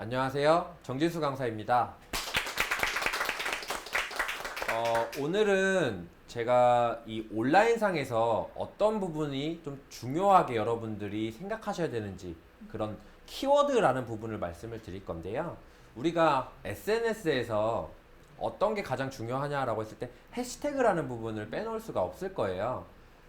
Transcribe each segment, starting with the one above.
안녕하세요. 정진수 강사입니다. 오늘은 제가 이 온라인상에서 어떤 부분이 좀 중요하게 여러분들이 생각하셔야 되는지 그런 키워드라는 부분을 말씀을 드릴 건데요. 우리가 SNS에서 어떤 게 가장 중요하냐라고 했을 때 해시태그라는 부분을 빼놓을 수가 없을 거예요.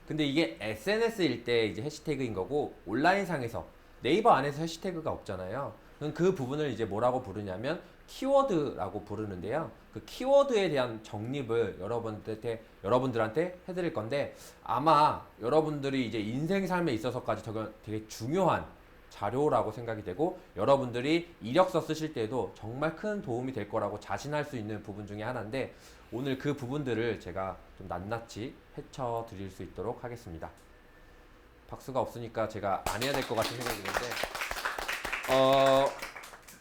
근데 이게 SNS일 때 이제 해시태그인 거고 온라인상에서 네이버 안에서 해시태그가 없잖아요. 그럼 그 부분을 이제 뭐라고 부르냐면 키워드라고 부르는데요. 그 키워드에 대한 정립을 여러분들한테 해드릴 건데 아마 여러분들이 이제 인생 삶에 있어서까지 되게 중요한 자료라고 생각이 되고 여러분들이 이력서 쓰실 때도 정말 큰 도움이 될 거라고 자신할 수 있는 부분 중에 하나인데 오늘 그 부분들을 제가 좀 낱낱이 헤쳐 드릴 수 있도록 하겠습니다. 박수가 없으니까 제가 안 해야 될 것 같은 생각이 드는데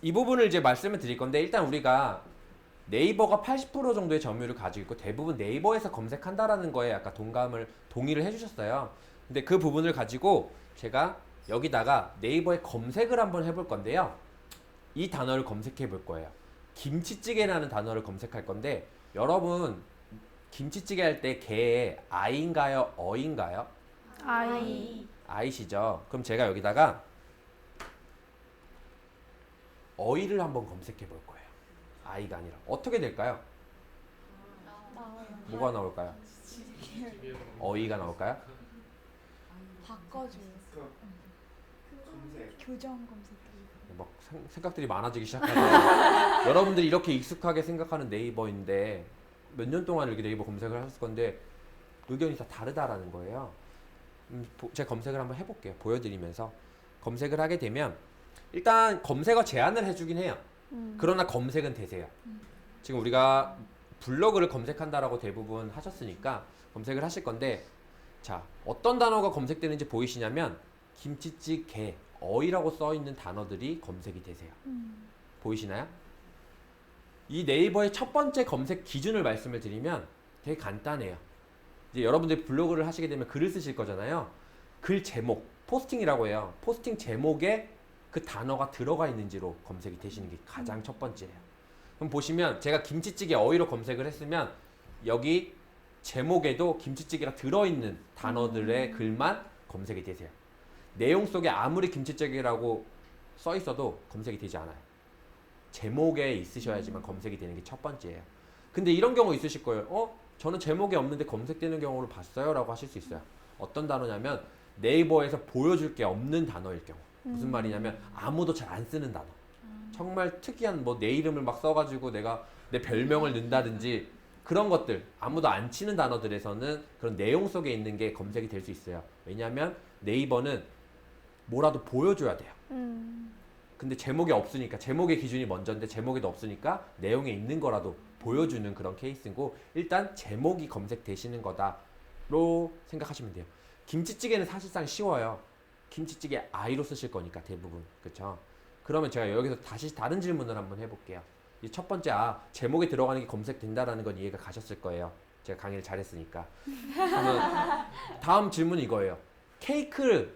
이 부분을 이제 말씀을 드릴 건데 일단 우리가 네이버가 80% 정도의 점유율을 가지고 있고 대부분 네이버에서 검색한다라는 거에 약간 동의를 해주셨어요. 근데 그 부분을 가지고 제가 여기다가 네이버에 검색을 한번 해볼 건데요. 이 단어를 검색해 볼 거예요. 김치찌개라는 단어를 검색할 건데 여러분 김치찌개 할 때 개에 아인가요? 어인가요? 아이. 아이시죠? 그럼 제가 여기다가 어이를 한번 검색해 볼 거예요. 아이가 아니라 어떻게 될까요? 뭐가 나올까요? 어이가 나올까요? 바꿔줘요. 교정 검색. 막 생각들이 많아지기 시작하네요. 여러분들이 이렇게 익숙하게 생각하는 네이버인데 몇 년 동안 이렇게 네이버 검색을 하셨을 건데 의견이 다 다르다라는 거예요. 제가 검색을 한번 해볼게요. 보여드리면서 검색을 하게 되면 일단 검색어 제한을 해주긴 해요. 그러나 검색은 되세요. 지금 우리가 블로그를 검색한다라고 대부분 하셨으니까 검색을 하실 건데 자 어떤 단어가 검색되는지 보이시냐면 김치찌개, 어이라고 써있는 단어들이 검색이 되세요. 보이시나요? 이 네이버의 첫 번째 검색 기준을 말씀을 드리면 되게 간단해요. 이제 여러분들이 블로그를 하시게 되면 글을 쓰실 거잖아요. 글 제목, 포스팅이라고 해요. 포스팅 제목에 그 단어가 들어가 있는지로 검색이 되시는 게 가장 첫 번째예요. 그럼 보시면 제가 김치찌개 어이로 검색을 했으면 여기 제목에도 김치찌개가 들어있는 단어들의 글만 검색이 되세요. 내용 속에 아무리 김치찌개라고 써 있어도 검색이 되지 않아요. 제목에 있으셔야지만 검색이 되는 게 첫 번째예요. 근데 이런 경우 있으실 거예요. 저는 제목에 없는데 검색되는 경우를 봤어요 라고 하실 수 있어요. 어떤 단어냐면 네이버에서 보여줄 게 없는 단어일 경우. 무슨 말이냐면 아무도 잘 안 쓰는 단어. 정말 특이한 뭐 내 이름을 막 써가지고 내가 내 별명을 넣는다든지 그런 것들 아무도 안 치는 단어들에서는 그런 내용 속에 있는 게 검색이 될 수 있어요. 왜냐하면 네이버는 뭐라도 보여줘야 돼요. 근데 제목이 없으니까 제목의 기준이 먼저인데 제목에도 없으니까 내용에 있는 거라도 보여주는 그런 케이스고 일단 제목이 검색되시는 거다로 생각하시면 돼요. 김치찌개는 사실상 쉬워요. 김치찌개 아이로 쓰실 거니까 대부분 그쵸? 그러면 제가 여기서 다시 다른 질문을 한번 해볼게요. 이 첫 번째 제목에 들어가는 게 검색된다라는 건 이해가 가셨을 거예요. 제가 강의를 잘했으니까. 그러면 다음 질문이 이거예요. 케이크를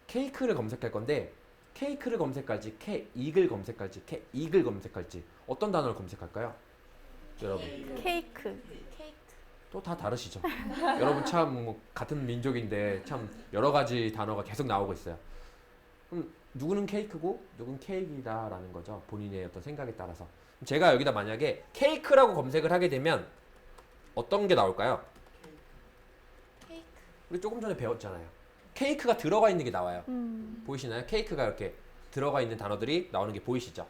검색할 건데 케이크를 검색할지 케이크를 검색할지 케이크를 검색할지 어떤 단어를 검색할까요? 여러분 케이크. 또 다 다르시죠? 여러분 참 뭐 같은 민족인데 참 여러 가지 단어가 계속 나오고 있어요. 그럼 누구는 케이크고 누구는 케이크이다라는 거죠. 본인의 어떤 생각에 따라서. 제가 여기다 만약에 케이크라고 검색을 하게 되면 어떤 게 나올까요? 케이크. 우리 조금 전에 배웠잖아요. 케이크가 들어가 있는 게 나와요. 보이시나요? 케이크가 이렇게 들어가 있는 단어들이 나오는 게 보이시죠?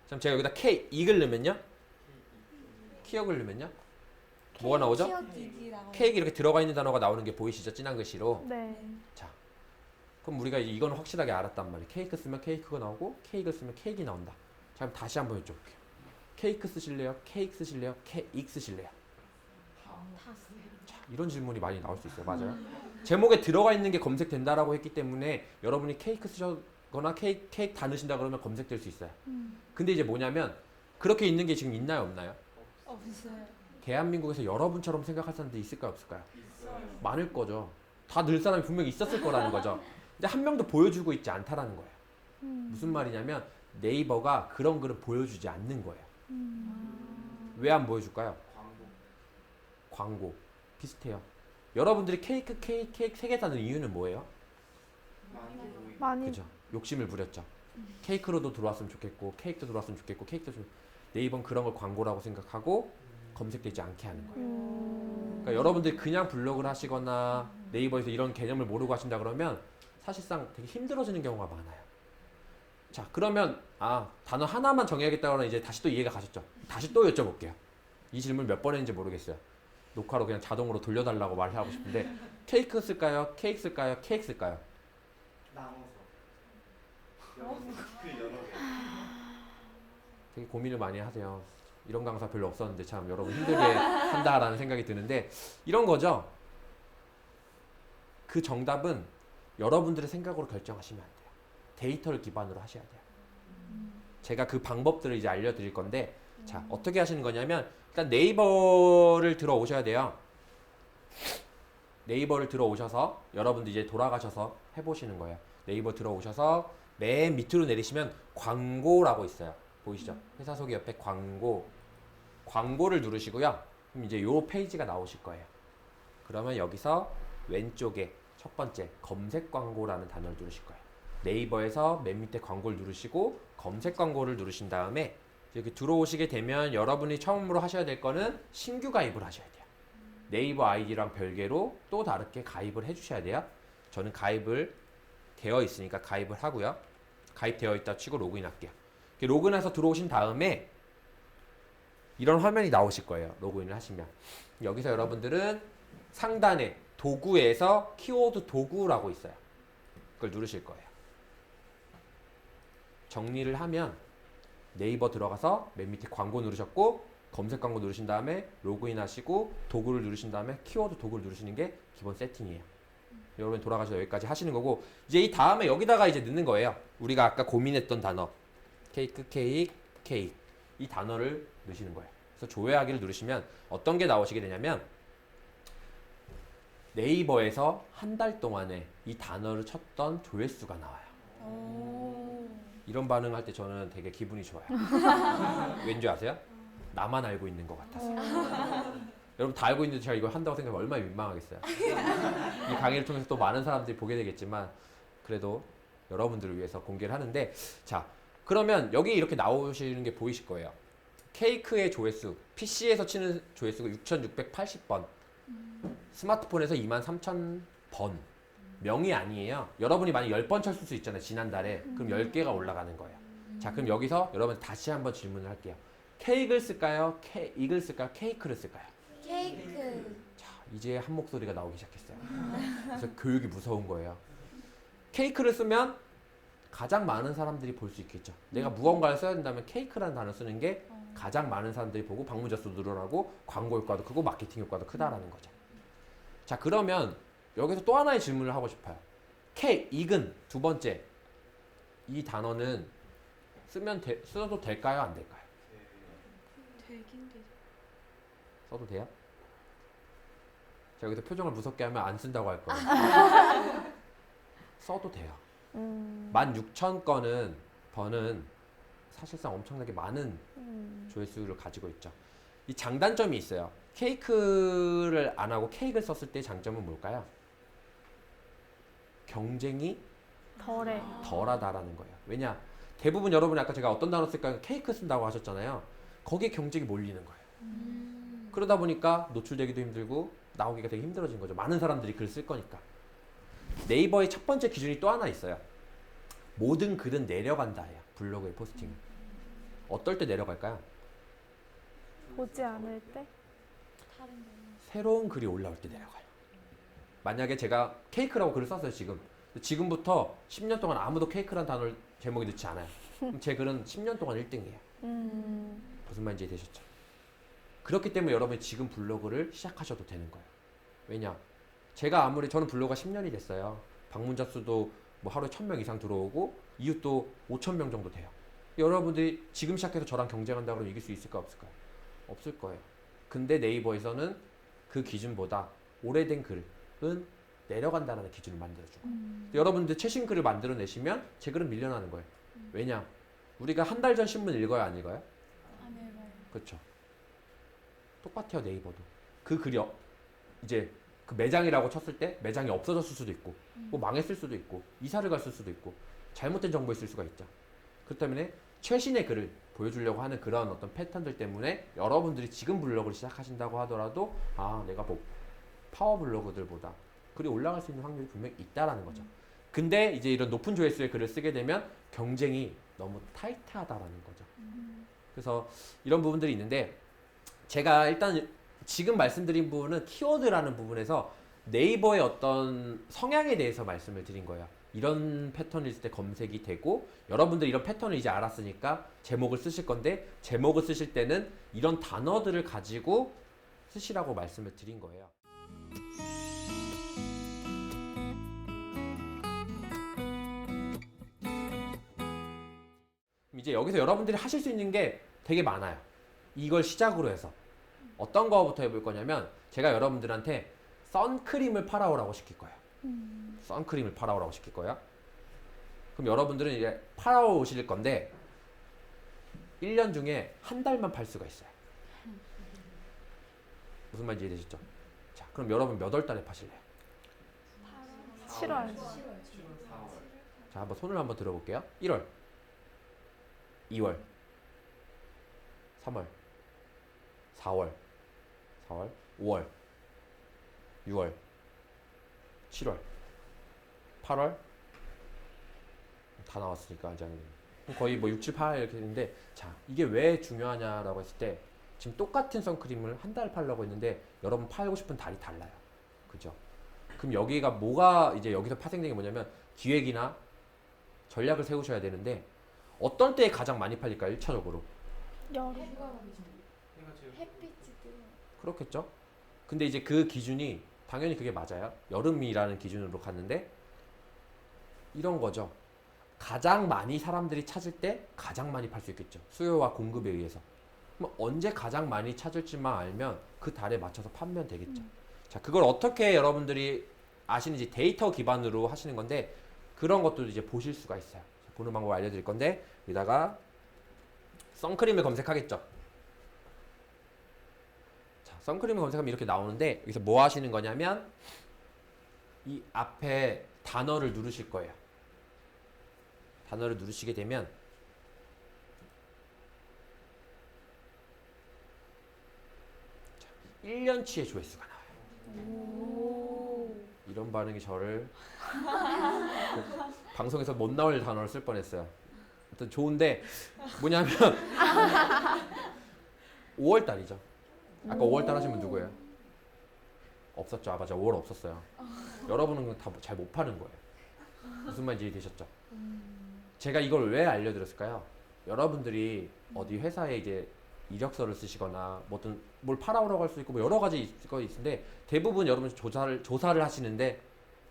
그럼 제가 여기다 이글 넣으면요? 키역을 넣으면요? 뭐가 나오죠? 케이크 이렇게 들어가 있는 단어가 나오는 게 보이시죠? 진한 글씨로. 네. 자, 그럼 우리가 이건 확실하게 알았단 말이에요. 케이크 쓰면 케이크가 나오고 케이크 쓰면 케이크가 나온다. 자, 그럼 다시 한번 여쭤볼게요. 케이크 쓰실래요? 케이크 쓰실래요? 케이크 쓰실래요? 자, 이런 질문이 많이 나올 수 있어요. 맞아요. 제목에 들어가 있는 게 검색된다라고 했기 때문에 여러분이 케이크 쓰거나 케이크 다 넣으신다 그러면 검색될 수 있어요. 근데 이제 뭐냐면 그렇게 있는 게 지금 있나요? 없나요? 없어요. 대한민국에서 여러분처럼 생각할 사람들이 있을까요? 없을까요? 많을 거죠. 다 늘 사람이 분명히 있었을 거라는 거죠. 근데 한 명도 보여주고 있지 않다라는 거예요. 무슨 말이냐면 네이버가 그런 글을 보여주지 않는 거예요. 왜 안 보여줄까요? 광고 비슷해요. 여러분들이 케이크 세 개 사는 이유는 뭐예요? 많이 그죠? 욕심을 부렸죠. 케이크로도 들어왔으면 좋겠고 케이크도 들어왔으면 좋겠고 케이크도 좀 네이버는 그런 걸 광고라고 생각하고 검색되지 않게 하는 거예요. 그러니까 여러분들이 그냥 블로그를 하시거나 네이버에서 이런 개념을 모르고 하신다 그러면 사실상 되게 힘들어지는 경우가 많아요. 자, 그러면 단어 하나만 정해야겠다 그러면 이제 다시 또 이해가 가셨죠? 다시 또 여쭤볼게요. 이 질문 몇 번 했는지 모르겠어요. 녹화로 그냥 자동으로 돌려달라고 말하고 싶은데 케이크 쓸까요? 케이크 쓸까요? 케이크 쓸까요? 나눠서 그 여러 개. 되게 고민을 많이 하세요. 이런 강사 별로 없었는데 참 여러분 힘들게 한다라는 생각이 드는데 이런 거죠. 그 정답은 여러분들의 생각으로 결정하시면 안 돼요. 데이터를 기반으로 하셔야 돼요. 제가 그 방법들을 이제 알려드릴 건데 자, 어떻게 하시는 거냐면 일단 네이버를 들어오셔야 돼요. 네이버를 들어오셔서 여러분들 이제 돌아가셔서 해보시는 거예요. 네이버 들어오셔서 맨 밑으로 내리시면 광고라고 있어요. 보이시죠? 회사 소개 옆에 광고를 누르시고요. 그럼 이제 요 페이지가 나오실 거예요. 그러면 여기서 왼쪽에 첫 번째 검색 광고라는 단어를 누르실 거예요. 네이버에서 맨 밑에 광고를 누르시고 검색 광고를 누르신 다음에 이렇게 들어오시게 되면 여러분이 처음으로 하셔야 될 거는 신규 가입을 하셔야 돼요. 네이버 아이디랑 별개로 또 다르게 가입을 해주셔야 돼요. 저는 가입을 되어 있으니까 가입을 하고요. 가입되어 있다 치고 로그인 할게요. 이렇게 로그인해서 들어오신 다음에 이런 화면이 나오실 거예요. 로그인을 하시면 여기서 여러분들은 상단에 도구에서 키워드 도구라고 있어요. 그걸 누르실 거예요. 정리를 하면 네이버 들어가서 맨 밑에 광고 누르셨고 검색 광고 누르신 다음에 로그인 하시고 도구를 누르신 다음에 키워드 도구를 누르시는 게 기본 세팅이에요. 여러분 돌아가셔서 여기까지 하시는 거고 이제 이 다음에 여기다가 이제 넣는 거예요. 우리가 아까 고민했던 단어 케이크 이 단어를 넣으시는 거예요. 그래서 조회하기를 누르시면 어떤 게 나오시게 되냐면 네이버에서 한 달 동안에 이 단어를 쳤던 조회수가 나와요. 이런 반응할 때 저는 되게 기분이 좋아요. 왠지 아세요? 나만 알고 있는 것 같아서. 여러분 다 알고 있는데 제가 이걸 한다고 생각하면 얼마나 민망하겠어요. 이 강의를 통해서 또 많은 사람들이 보게 되겠지만 그래도 여러분들을 위해서 공개를 하는데 자, 그러면 여기 이렇게 나오시는 게 보이실 거예요. 케이크의 조회수, PC에서 치는 조회수가 6,680번, 스마트폰에서 23,000번. 명이 아니에요. 여러분이 만약 10번 쳤을 수 있잖아요. 지난달에. 그럼 10개가 올라가는 거예요. 자, 그럼 여기서 여러분 다시 한번 질문을 할게요. 케이크를 쓸까요? 이글 쓸까요? 케이크를 쓸까요? 케이크. 자, 이제 한 목소리가 나오기 시작했어요. 그래서 교육이 무서운 거예요. 케이크를 쓰면 가장 많은 사람들이 볼 수 있겠죠. 내가 무언가를 써야 된다면 케이크라는 단어 쓰는 게 가장 많은 사람들이 보고 방문자 수도 늘어나고 광고 효과도 크고 마케팅 효과도 크다라는 거죠. 자, 그러면 여기서 또 하나의 질문을 하고 싶어요. 익은 두 번째 이 단어는 써도 될까요? 안 될까요? 되긴 되죠. 써도 돼요? 제가 여기서 표정을 무섭게 하면 안 쓴다고 할 거예요. 써도 돼요. 16,000건은 번은 사실상 엄청나게 많은 조회수를 가지고 있죠. 이 장단점이 있어요. 케이크를 안 하고 케이크를 썼을 때 장점은 뭘까요? 경쟁이 덜하다라는 거예요. 왜냐? 대부분 여러분이 아까 제가 어떤 단어 쓸까요? 케이크 쓴다고 하셨잖아요. 거기에 경쟁이 몰리는 거예요. 그러다 보니까 노출되기도 힘들고 나오기가 되게 힘들어진 거죠. 많은 사람들이 글을 쓸 거니까. 네이버의 첫 번째 기준이 또 하나 있어요. 모든 글은 내려간다예요. 블로그의 포스팅은. 어떨 때 내려갈까요? 보지 않을 때? 다른 거. 새로운 글이 올라올 때 내려가요. 만약에 제가 케이크라고 글을 썼어요. 지금부터 10년 동안 아무도 케이크라는 단어를 제목에 넣지 않아요. 그럼 제 글은 10년 동안 1등이에요. 무슨 말인지 이해되셨죠? 그렇기 때문에 여러분이 지금 블로그를 시작하셔도 되는 거예요. 왜냐? 저는 블로그가 10년이 됐어요. 방문자 수도 뭐 하루에 1,000명 이상 들어오고 이웃도 5,000명 정도 돼요. 여러분들이 지금 시작해서 저랑 경쟁한다고 그러면 이길 수 있을까 없을까요? 없을 거예요. 근데 네이버에서는 그 기준보다 오래된 글은 내려간다는 기준을 만들어주고 여러분들 최신 글을 만들어내시면 제 글은 밀려나는 거예요. 왜냐? 우리가 한 달 전 신문 읽어요, 안 읽어요? 안 읽어요. 그렇죠. 똑같아요, 네이버도. 그 글이 이제 그 매장이라고 쳤을 때 매장이 없어졌을 수도 있고 뭐 망했을 수도 있고 이사를 갔을 수도 있고 잘못된 정보 있을 수가 있죠. 그렇기 때문에 최신의 글을 보여주려고 하는 그런 어떤 패턴들 때문에 여러분들이 지금 블로그를 시작하신다고 하더라도 아 내가 뭐 파워 블로그들보다 글이 올라갈 수 있는 확률이 분명히 있다라는 거죠. 근데 이제 이런 높은 조회수의 글을 쓰게 되면 경쟁이 너무 타이트하다라는 거죠. 그래서 이런 부분들이 있는데 제가 일단 지금 말씀드린 부분은 키워드라는 부분에서 네이버의 어떤 성향에 대해서 말씀을 드린 거예요. 이런 패턴이 있을 때 검색이 되고 여러분들 이런 패턴을 이제 알았으니까 제목을 쓰실 건데 제목을 쓰실 때는 이런 단어들을 가지고 쓰시라고 말씀을 드린 거예요. 이제 여기서 여러분들이 하실 수 있는 게 되게 많아요. 이걸 시작으로 해서 어떤 거부터 해볼 거냐면 제가 여러분들한테 선크림을 팔아오라고 시킬 거예요. 선크림을 팔아오라고 시킬 거예요. 그럼 여러분들은 이제 팔아오실 건데 1년 중에 한 달만 팔 수가 있어요. 무슨 말인지 이해되시죠? 자, 그럼 여러분 몇 월 달에 파실래요? 7월. 자, 한번 손을 한번 들어볼게요. 1월, 2월, 3월, 4월, 5월, 6월, 7월, 8월 다 나왔으니까 이제 거의 뭐 6, 7, 8 이렇게 되는데 자 이게 왜 중요하냐라고 했을 때 지금 똑같은 선크림을 한 달 팔려고 했는데 여러분 팔고 싶은 달이 달라요. 그죠? 그럼 여기가 뭐가 이제 여기서 파생된 게 뭐냐면 기획이나 전략을 세우셔야 되는데 어떤 때에 가장 많이 팔릴까요? 1차적으로 여름. 햇빛이 뜨거. 그렇겠죠? 근데 이제 그 기준이 당연히 그게 맞아요. 여름이라는 기준으로 갔는데 이런 거죠. 가장 많이 사람들이 찾을 때 가장 많이 팔 수 있겠죠. 수요와 공급에 의해서. 그럼 언제 가장 많이 찾을지만 알면 그 달에 맞춰서 판매면 되겠죠. 자, 그걸 어떻게 여러분들이 아시는지 데이터 기반으로 하시는 건데 그런 것도 이제 보실 수가 있어요. 보는 방법 알려드릴 건데 여기다가 선크림을 검색하겠죠. 자, 선크림을 검색하면 이렇게 나오는데 여기서 뭐 하시는 거냐면 이 앞에 단어를 누르실 거예요. 단어를 누르시게 되면 자, 1년치의 조회수가 나와요. 이런 반응이 저를 그 방송에서 못 나올 단어를 쓸 뻔했어요. 아무튼 좋은데 뭐냐면 5월 달이죠. 아까 5월 달 하신 분 누구예요? 없었죠. 아 맞아 5월 없었어요. 여러분은 다 잘 못 파는 거예요. 무슨 말인지 이해되셨죠? 제가 이걸 왜 알려드렸을까요? 여러분들이 어디 회사에 이제 이력서를 쓰시거나 뭐 어떤 뭘 팔아오라고 할 수 있고 뭐 여러 가지 있을 거 있는데 대부분 여러분 조사를 하시는데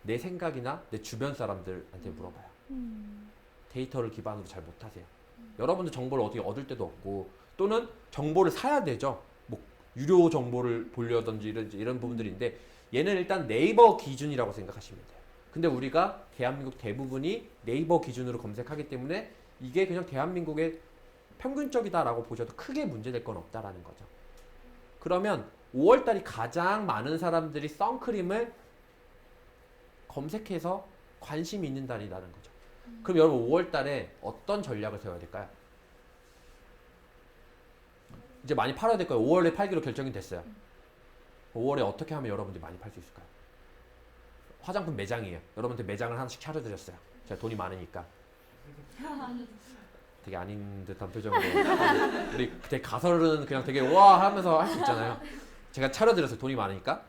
내 생각이나 내 주변 사람들한테 물어봐요. 데이터를 기반으로 잘 못하세요. 여러분들 정보를 어떻게 얻을 데도 없고 또는 정보를 사야 되죠. 뭐 유료 정보를 보려든지 이런 부분들인데 얘는 일단 네이버 기준이라고 생각하시면 돼요. 근데 우리가 대한민국 대부분이 네이버 기준으로 검색하기 때문에 이게 그냥 대한민국의 평균적이다라고 보셔도 크게 문제될 건 없다라는 거죠. 그러면 5월달이 가장 많은 사람들이 선크림을 검색해서 관심이 있는 달이라는 거죠. 그럼 여러분 5월달에 어떤 전략을 세워야 될까요? 이제 많이 팔아야 될 거예요. 5월에 팔기로 결정이 됐어요. 5월에 어떻게 하면 여러분들이 많이 팔 수 있을까요? 화장품 매장이에요. 여러분한테 매장을 하나씩 차려드렸어요. 제가 돈이 많으니까. 되게 아닌 듯한 표정으로 우리 되게 가설은 그냥 되게 와 하면서 할 수 있잖아요. 제가 차려드렸어요. 돈이 많으니까.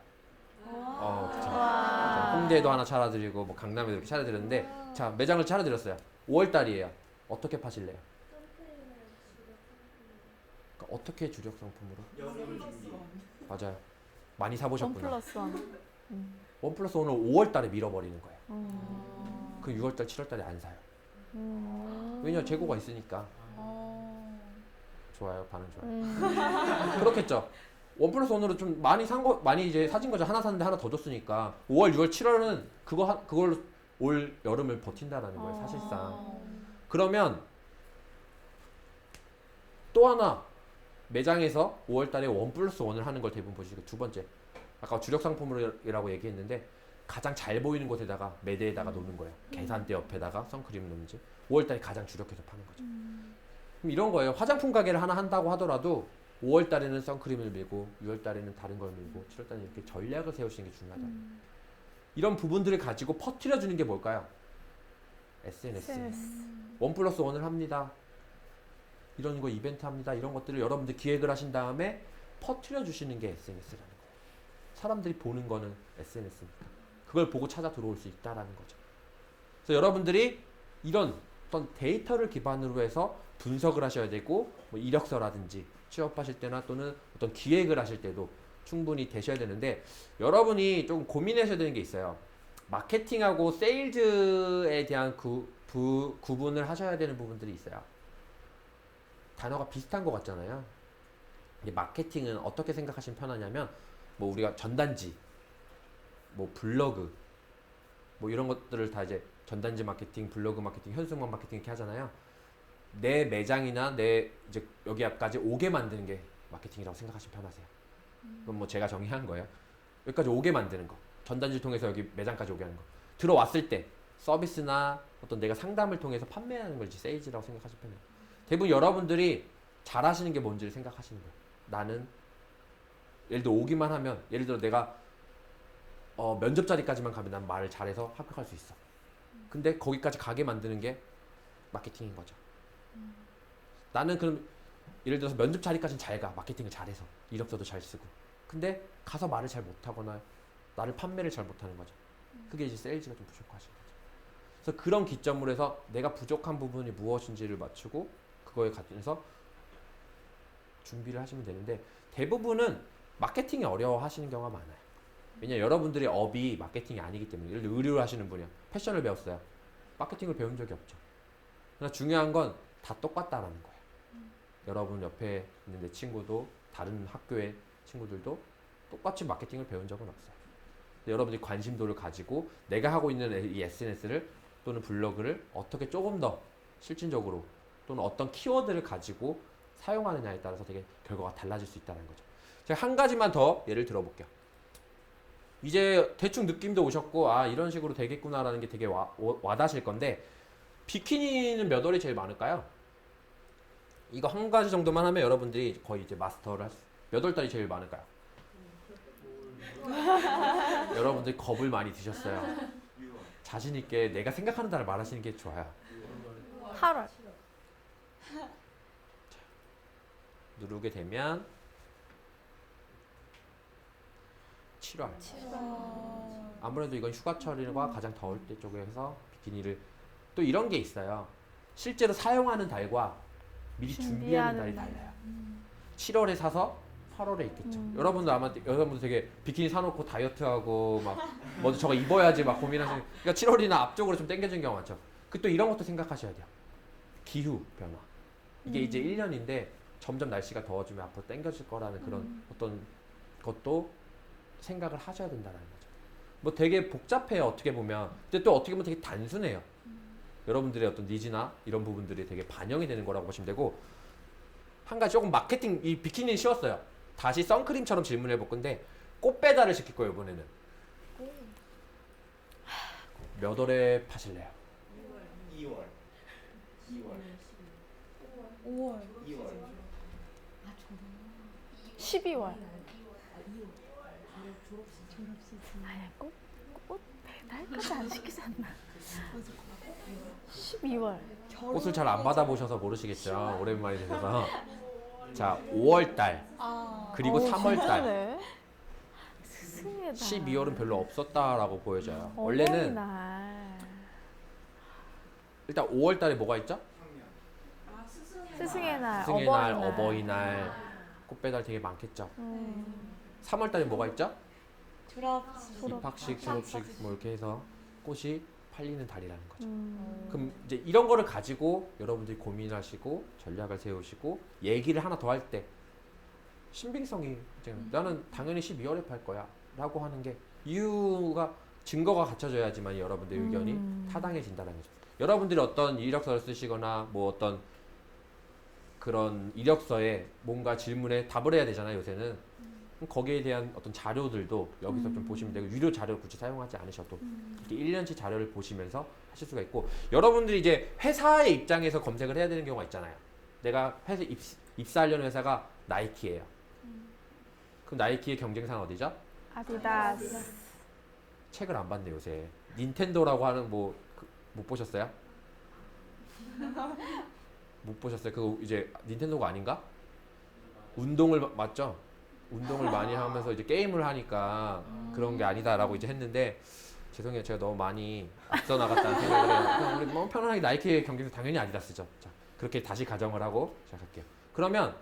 그쵸. 홍대에도 하나 차려드리고 뭐 강남에도 이렇게 차려드렸는데 자 매장을 차려드렸어요. 5월달이에요. 어떻게 파실래요? 그러니까 어떻게 주력 상품으로? 맞아요. 많이 사보셨구나. 1+1. 원 플러스 원을 5월달에 밀어버리는 거예요. 그 6월달, 7월달에 안 사요. 왜냐 재고가 있으니까. 좋아요, 반응 좋아요. 그렇겠죠. 원 플러스 원으로 좀 많이 많이 이제 사진 거죠. 하나 샀는데 하나 더 줬으니까 5월, 6월, 7월은 그걸 올 여름을 버틴다라는 거예요, 사실상. 그러면 또 하나 매장에서 5월달에 1+1을 하는 걸 대부분 보시고 두 번째 아까 주력 상품이라고 얘기했는데 가장 잘 보이는 곳에다가 매대에다가 놓는 거예요. 계산대 옆에다가 선크림 놓는지 5월달에 가장 주력해서 파는 거죠. 그럼 이런 거예요. 화장품 가게를 하나 한다고 하더라도 5월달에는 선크림을 밀고 6월달에는 다른 걸 밀고 7월달에는 이렇게 전략을 세우시는 게 중요하다. 이런 부분들을 가지고 퍼뜨려 주는 게 뭘까요? SNS. 1+1을 합니다. 이런 거 이벤트 합니다. 이런 것들을 여러분들 기획을 하신 다음에 퍼뜨려 주시는 게 SNS라는 거예요. 사람들이 보는 거는 SNS니까. 그걸 보고 찾아 들어올 수 있다라는 거죠. 그래서 여러분들이 이런 어떤 데이터를 기반으로 해서 분석을 하셔야 되고 뭐 이력서라든지 취업하실 때나 또는 어떤 기획을 하실 때도 충분히 되셔야 되는데 여러분이 좀 고민하셔야 되는 게 있어요. 마케팅하고 세일즈에 대한 구분을 하셔야 되는 부분들이 있어요. 단어가 비슷한 것 같잖아요. 근데 마케팅은 어떻게 생각하시면 편하냐면 뭐 우리가 전단지, 뭐 블로그, 뭐 이런 것들을 다 이제 전단지 마케팅, 블로그 마케팅, 현수막 마케팅 이렇게 하잖아요. 내 매장이나 내 이제 여기까지 오게 만드는 게 마케팅이라고 생각하시면 편하세요. 그럼 뭐 제가 정의한 거예요. 여기까지 오게 만드는 거. 전단지를 통해서 여기 매장까지 오게 하는 거. 들어왔을 때 서비스나 어떤 내가 상담을 통해서 판매하는 걸 이제 세일즈라고 생각하시면 편해요. 대부분 여러분들이 잘하시는 게 뭔지를 생각하시는 거예요. 나는 예를 들어 오기만 하면 예를 들어 내가 면접 자리까지만 가면 난 말을 잘해서 합격할 수 있어. 근데 거기까지 가게 만드는 게 마케팅인 거죠. 나는 그럼 예를 들어서 면접 자리까지는 잘 가. 마케팅을 잘해서. 이력서도 잘 쓰고. 근데 가서 말을 잘 못하거나 나를 판매를 잘 못하는 거죠. 그게 이제 세일즈가 좀 부족하신 거죠. 그래서 그런 기점으로 해서 내가 부족한 부분이 무엇인지를 맞추고 그거에 관해서 준비를 하시면 되는데 대부분은 마케팅이 어려워하시는 경우가 많아요. 왜냐면 여러분들의 업이 마케팅이 아니기 때문에 예를 들어 의류를 하시는 분이요. 패션을 배웠어요. 마케팅을 배운 적이 없죠. 그러나 중요한 건 다 똑같다라는 거예요. 여러분 옆에 있는 내 친구도 다른 학교의 친구들도 똑같이 마케팅을 배운 적은 없어요. 여러분들이 관심도를 가지고 내가 하고 있는 이 SNS를 또는 블로그를 어떻게 조금 더 실질적으로 또는 어떤 키워드를 가지고 사용하느냐에 따라서 되게 결과가 달라질 수 있다는 거죠. 제가 한 가지만 더 예를 들어볼게요. 이제 대충 느낌도 오셨고 아 이런 식으로 되겠구나라는 게 되게 와닿으실 건데 비키니는 몇 월이 제일 많을까요? 이거 한 가지 정도만 하면 여러분들이 거의 이제 마스터를 몇 월 달이 제일 많을까요? 여러분들이 겁을 많이 드셨어요. 자신 있게 내가 생각하는 달을 말하시는 게 좋아요. 8월. 누르게 되면 7월. 아무래도 이건 휴가철과 가장 더울 때 쪽에서 비키니를 또 이런 게 있어요. 실제로 사용하는 달과 미리 준비하는 달이 달라요. 7월에 사서 8월에 입겠죠. 여러분도 아마 여러분도 되게 비키니 사놓고 다이어트하고 막 먼저 저거 입어야지 막 고민하시는. 그러니까 7월이나 앞쪽으로 좀 당겨진 경우 많죠. 그 또 이런 것도 생각하셔야 돼요. 기후 변화. 이게 이제 1년인데 점점 날씨가 더워지면 앞으로 당겨질 거라는 그런 어떤 것도 생각을 하셔야 된다는 거죠. 뭐 되게 복잡해요 어떻게 보면. 근데 또 어떻게 보면 되게 단순해요. 여러분들의 어떤 니즈나 이런 부분들이 되게 반영이 되는 거라고 보시면 되고 한 가지 조금 마케팅 이 비키니는 쉬웠어요. 다시 선크림처럼 질문해 볼 건데 꽃 배달을 시킬 거예요 이번에는. 몇 월에 파실래요? 2월. 5월. 2월. 12월. 아니야, 꽃 배달까지 안 시키지 않나? 12월. 꽃을 잘 안 받아보셔서 모르시겠죠. 오랜만에 되셔서. 자, 5월달 그리고 3월달 스승의 달. 12월은 별로 없었다라고 보여져요. 원래는 어버이날. 일단 5월달에 뭐가 있죠? 스승의 날. 스승의 날, 어버이날 꽃 배달 되게 많겠죠. 3월달에 뭐가 있죠? 입학식, 졸업식 뭐 이렇게 해서 꽃이 팔리는 달이라는 거죠. 그럼 이제 이런 거를 가지고 여러분들이 고민하시고 전략을 세우시고 얘기를 하나 더 할 때 신빙성이 이제 나는 당연히 12월에 팔 거야 라고 하는 게 이유가 증거가 갖춰져야지만 여러분들의 의견이 타당해진다는 거죠. 여러분들이 어떤 이력서를 쓰시거나 뭐 어떤 그런 이력서에 뭔가 질문에 답을 해야 되잖아요, 요새는. 그럼 거기에 대한 어떤 자료들도 여기서 좀 보시면 되고, 유료 자료 굳이 사용하지 않으셔도 이렇게 1년치 자료를 보시면서 하실 수가 있고, 여러분들이 이제 회사의 입장에서 검색을 해야 되는 경우가 있잖아요. 내가 회사 입사하려는 회사가 나이키예요. 그럼 나이키의 경쟁사는 어디죠? 아디다스. 책을 안 봤네 요새. 닌텐도라고 하는 뭐 못 보셨어요? 못 보셨어요? 그거 이제 닌텐도가 아닌가? 운동을 맞죠? 운동을 많이 하면서 이제 게임을 하니까 그런 게 아니다라고 이제 했는데, 죄송해요, 제가 너무 많이 앞서 나갔다는 생각을 해요. 그냥 우리 뭐 편안하게 나이키의 경쟁사 당연히 아디다스죠. 자, 그렇게 다시 가정을 하고 시작할게요. 그러면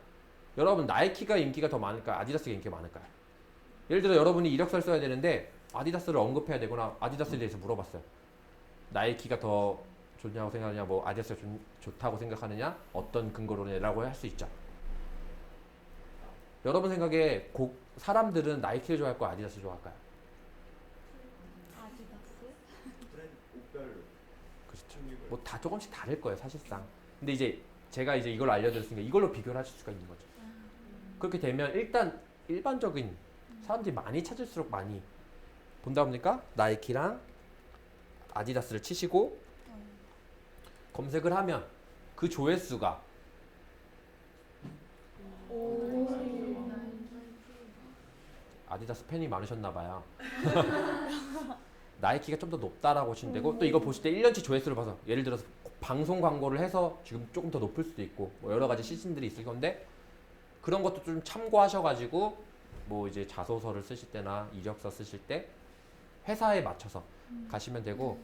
여러분, 나이키가 인기가 더 많을까요? 아디다스가 인기가 많을까요? 예를 들어 여러분이 이력서를 써야 되는데 아디다스를 언급해야 되거나 아디다스에 대해서 물어봤어요. 나이키가 더 좋냐고 생각하느냐, 뭐 아디다스가 좋다고 생각하느냐, 어떤 근거로냐라고 할 수 있죠. 여러분 생각에 사람들은 나이키를 좋아할 거야, 아디다스를 좋아할까요? 아디다스? 브랜드 옷별로. 그렇죠. 뭐 다 조금씩 다를 거예요, 사실상. 근데 이제 제가 이제 이걸 알려드렸으니까 이걸로 비교를 하실 수가 있는 거죠. 그렇게 되면 일단 일반적인 사람들이 많이 찾을수록 많이 본다 보니까 나이키랑 아디다스를 치시고 검색을 하면 그 조회수가 아디다스 팬이 많으셨나 봐요. 나이키가 좀 더 높다라고 보시면 되고, 또 이거 보실 때 1년치 조회수를 봐서 예를 들어서 방송 광고를 해서 지금 조금 더 높을 수도 있고, 뭐 여러 가지 시즌들이 있을 건데, 그런 것도 좀 참고하셔가지고 뭐 이제 자소서를 쓰실 때나 이력서 쓰실 때 회사에 맞춰서 가시면 되고,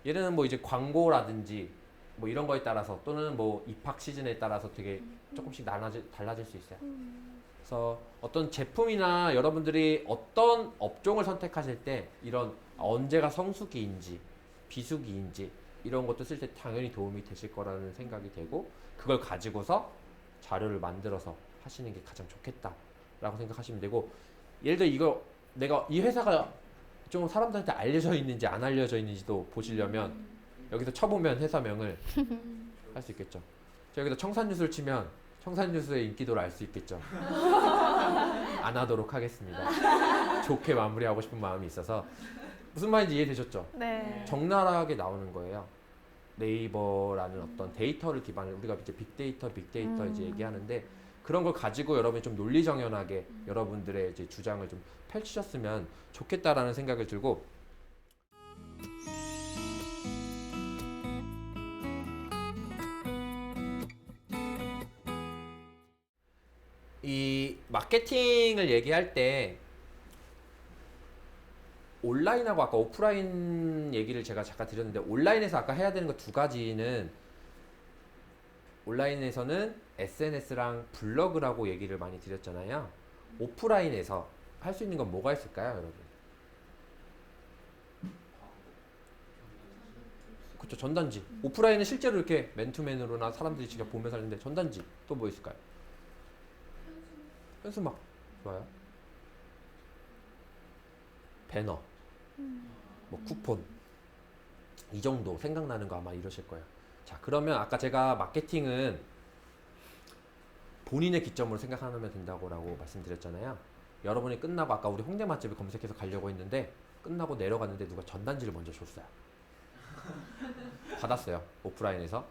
얘는 뭐 이제 광고라든지 뭐 이런 거에 따라서, 또는 뭐 입학 시즌에 따라서 되게 조금씩 달라질 수 있어요. 그래서 어떤 제품이나 여러분들이 어떤 업종을 선택하실 때 이런 언제가 성수기인지 비수기인지 이런 것도 쓸 때 당연히 도움이 되실 거라는 생각이 되고, 그걸 가지고서 자료를 만들어서 하시는 게 가장 좋겠다라고 생각하시면 되고, 예를 들어 이거 내가 이 회사가 좀 사람들한테 알려져 있는지 안 알려져 있는지도 보시려면 여기서 쳐보면 회사명을 할 수 있겠죠. 자, 여기서 청산유수를 치면 청산유수의 인기도를 알 수 있겠죠. 안 하도록 하겠습니다. 좋게 마무리하고 싶은 마음이 있어서. 무슨 말인지 이해되셨죠? 네. 적나라하게 나오는 거예요. 네이버라는 어떤 데이터를 기반으로, 우리가 이제 빅데이터 이제 얘기하는데, 그런 걸 가지고 여러분이 좀 논리정연하게 여러분들의 이제 주장을 좀 펼치셨으면 좋겠다라는 생각을 들고, 이 마케팅을 얘기할 때 온라인하고 아까 오프라인 얘기를 제가 잠깐 드렸는데, 온라인에서 아까 해야 되는 거 두 가지는, 온라인에서는 SNS랑 블로그라고 얘기를 많이 드렸잖아요. 오프라인에서 할 수 있는 건 뭐가 있을까요, 여러분? 그렇죠, 전단지. 오프라인은 실제로 이렇게 맨투맨으로나 사람들이 직접 보면서 하는데, 전단지 또 뭐 있을까요? 현수막 좋아요. 배너, 뭐 쿠폰, 이 정도 생각나는 거 아마 이러실 거예요. 자, 그러면 아까 제가 마케팅은 본인의 기점으로 생각하면 된다고 말씀드렸잖아요. 여러분이 끝나고 아까 우리 홍대 맛집을 검색해서 가려고 했는데, 끝나고 내려갔는데 누가 전단지를 먼저 줬어요. 받았어요, 오프라인에서.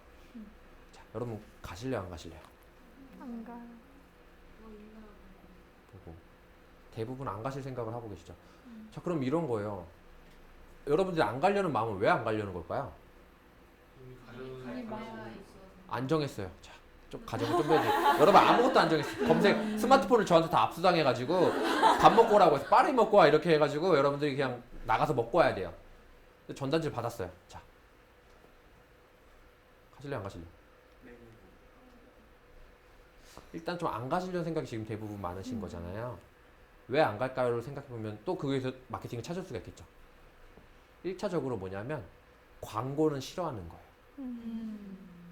자, 여러분 가실래요, 안 가실래요? 안 가요. 보고 대부분 안 가실 생각을 하고 계시죠. 자, 그럼 이런 거예요. 여러분들이 안 가려는 마음은 왜 안 가려는 걸까요? 안 정했어요. 자, 좀 가정을 좀 해야 돼. 여러분 아무것도 안 정했어요. 검색 스마트폰을 저한테 다 압수당해가지고 밥 먹고 오라고 해서 빠르게 먹고 와 이렇게 해가지고 여러분들이 그냥 나가서 먹고 와야 돼요. 전단지를 받았어요. 자, 가실래요, 안 가실래요? 일단 좀 안 가시려는 생각이 지금 대부분 많으신 거잖아요. 왜 안 갈까요를 생각해보면 또 거기에서 마케팅을 찾을 수가 있겠죠. 1차적으로 뭐냐면 광고는 싫어하는 거예요.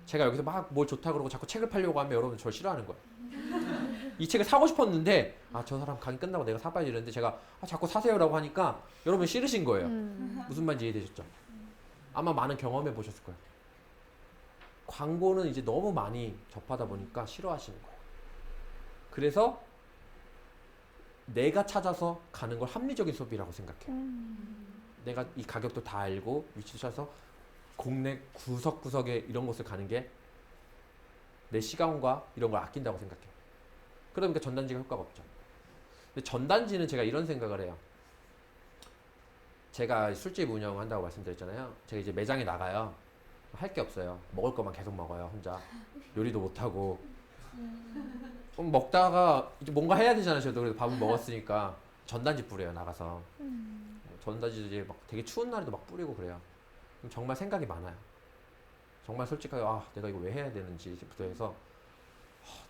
제가 여기서 막 뭘 좋다 그러고 자꾸 책을 팔려고 하면 여러분 저를 싫어하는 거예요. 이 책을 사고 싶었는데, 아, 저 사람 강의 끝나고 내가 사봐야지 이랬는데 제가 자꾸 사세요라고 하니까 여러분 싫으신 거예요. 무슨 말인지 이해되셨죠? 아마 많은 경험해 보셨을 거예요. 광고는 이제 너무 많이 접하다 보니까 싫어하시는 거예요. 그래서 내가 찾아서 가는 걸 합리적인 소비라고 생각해요. 내가 이 가격도 다 알고 위치도 찾아서 국내 구석구석에 이런 곳을 가는 게 내 시간과 이런 걸 아낀다고 생각해요. 그러니까 전단지가 효과가 없죠. 근데 전단지는 제가 이런 생각을 해요. 제가 술집 운영한다고 말씀드렸잖아요. 제가 이제 매장에 나가요. 할 게 없어요. 먹을 것만 계속 먹어요. 혼자 요리도 못하고. 그럼 먹다가 이제 뭔가 해야 되잖아요. 저도 그래서 밥은 먹었으니까 전단지 뿌려요. 나가서 전단지 이제 막 되게 추운 날에도 막 뿌리고 그래요. 그럼 정말 생각이 많아요. 정말 솔직하게 내가 이거 왜 해야 되는지부터 해서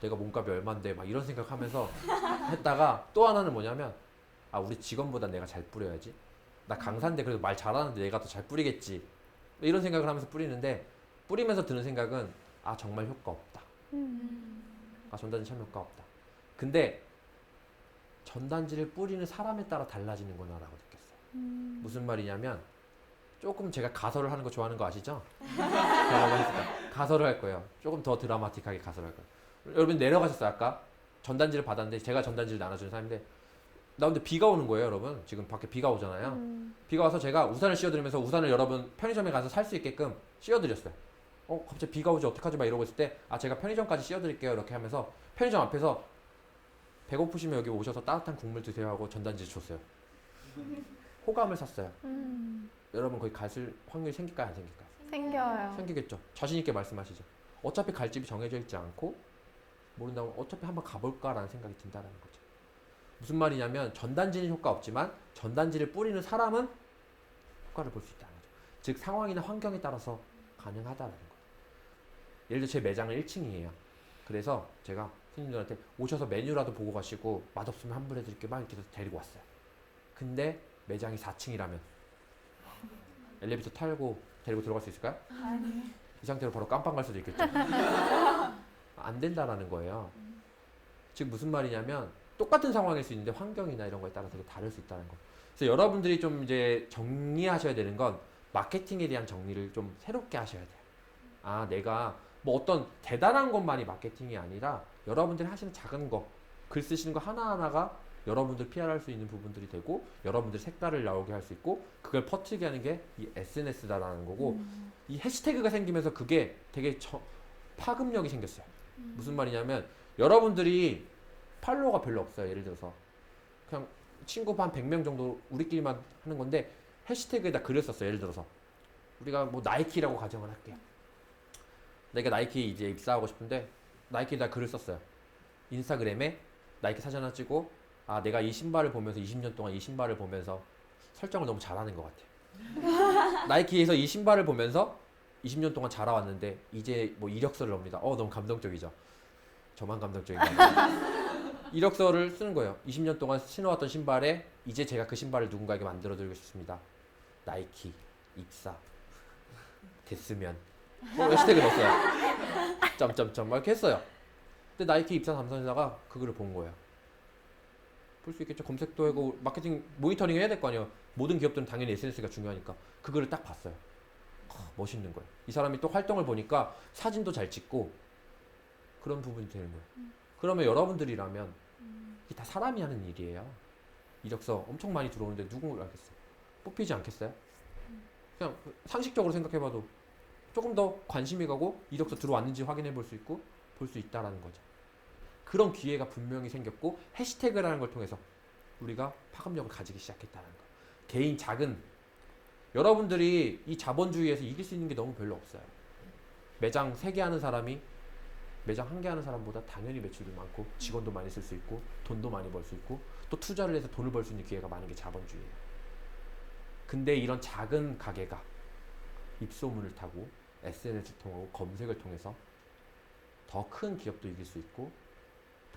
내가 몸값이 얼만데 막 이런 생각하면서 했다가 또 하나는 뭐냐면 우리 직원보다 내가 잘 뿌려야지. 나 강사인데 그래도 말 잘하는데 내가 더 잘 뿌리겠지. 이런 생각을 하면서 뿌리는데 뿌리면서 드는 생각은 정말 효과 없다. 전단지 참 효과 없다. 근데 전단지를 뿌리는 사람에 따라 달라지는구나라고 느꼈어요. 무슨 말이냐면 조금 제가 가설을 하는 거 좋아하는 거 아시죠? 가설을 할 거예요. 조금 더 드라마틱하게 가설을 할 거예요. 여러분 내려가셨어요 아까? 전단지를 받았는데 제가 전단지를 나눠주는 사람인데 나 근데 비가 오는 거예요 여러분. 지금 밖에 비가 오잖아요. 비가 와서 제가 우산을 씌워드리면서 우산을 여러분 편의점에 가서 살 수 있게끔 씌워드렸어요. 갑자기 비가 오지 어떡하지 막 이러고 있을 때 제가 편의점까지 씌워드릴게요 이렇게 하면서 편의점 앞에서 배고프시면 여기 오셔서 따뜻한 국물 드세요 하고 전단지를 줬어요. 호감을 샀어요. 여러분 거기 갔을 확률이 생길까요 안 생길까요? 생겨요. 생기겠죠. 자신 있게 말씀하시죠. 어차피 갈 집이 정해져 있지 않고 모른다고 어차피 한번 가볼까라는 생각이 든다는 거죠. 무슨 말이냐면 전단지는 효과 없지만 전단지를 뿌리는 사람은 효과를 볼 수 있다는 거죠. 즉 상황이나 환경에 따라서 가능하다는 거예요. 예를 들어 제 매장은 1층이에요. 그래서 제가 손님들한테 오셔서 메뉴라도 보고 가시고 맛없으면 환불해드릴게요 막 이렇게 해서 데리고 왔어요. 근데 매장이 4층이라면 엘리베이터 타고 데리고 들어갈 수 있을까요? 아니요. 이 상태로 바로 깜빵 갈 수도 있겠죠. 안 된다라는 거예요. 즉 무슨 말이냐면 똑같은 상황일 수 있는데 환경이나 이런 거에 따라 되게 다를 수 있다는 거. 그래서 여러분들이 좀 이제 정리하셔야 되는 건 마케팅에 대한 정리를 좀 새롭게 하셔야 돼요. 내가 뭐 어떤 대단한 것만이 마케팅이 아니라 여러분들이 하시는 작은 거, 글 쓰시는 거 하나하나가 여러분들 PR할 수 있는 부분들이 되고 여러분들 색깔을 나오게 할 수 있고 그걸 퍼뜨리게 하는 게 이 SNS다라는 거고 이 해시태그가 생기면서 그게 되게 파급력이 생겼어요. 무슨 말이냐면 여러분들이 팔로워가 별로 없어요. 예를 들어서 그냥 친구 한 100명 정도 우리끼리만 하는 건데 해시태그에다 글을 썼어요. 예를 들어서 우리가 뭐 나이키라고 가정을 할게요. 내가 나이키 이제 입사하고 싶은데 나이키에다 글을 썼어요. 인스타그램에 나이키 사진 하나 찍고 내가 이 신발을 보면서 20년 동안 이 신발을 보면서 설정을 너무 잘하는 것 같아요. 나이키에서 이 신발을 보면서 20년 동안 자라왔는데 이제 뭐 이력서를 넣습니다. 너무 감동적이죠. 저만 감동적인가요? 이력서를 쓰는 거예요. 20년 동안 신어왔던 신발에 이제 제가 그 신발을 누군가에게 만들어드리고 싶습니다. 나이키 입사 됐으면 해시태그 넣었어요. 점점점 막 이렇게 했어요. 근데 나이키 입사 담당자가 그 글을 본 거예요. 볼 수 있겠죠. 검색도 하고 마케팅 모니터링 해야 될 거 아니에요. 모든 기업들은 당연히 SNS가 중요하니까 그 글을 딱 봤어요. 멋있는 거예요. 이 사람이 또 활동을 보니까 사진도 잘 찍고 그런 부분이 되는 거예요. 그러면 여러분들이라면 이게 다 사람이 하는 일이에요. 이력서 엄청 많이 들어오는데 누군가 알겠어요? 뽑히지 않겠어요? 그냥 상식적으로 생각해봐도 조금 더 관심이 가고 이력서 들어왔는지 확인해 볼 수 있고 볼 수 있다라는 거죠. 그런 기회가 분명히 생겼고 해시태그라는 걸 통해서 우리가 파급력을 가지기 시작했다는 거. 개인 작은 여러분들이 이 자본주의에서 이길 수 있는 게 너무 별로 없어요. 매장 3개 하는 사람이 매장 1개 하는 사람보다 당연히 매출이 많고 직원도 많이 쓸 수 있고 돈도 많이 벌 수 있고 또 투자를 해서 돈을 벌 수 있는 기회가 많은 게 자본주의예요. 근데 이런 작은 가게가 입소문을 타고 SNS를 통하고 검색을 통해서 더 큰 기업도 이길 수 있고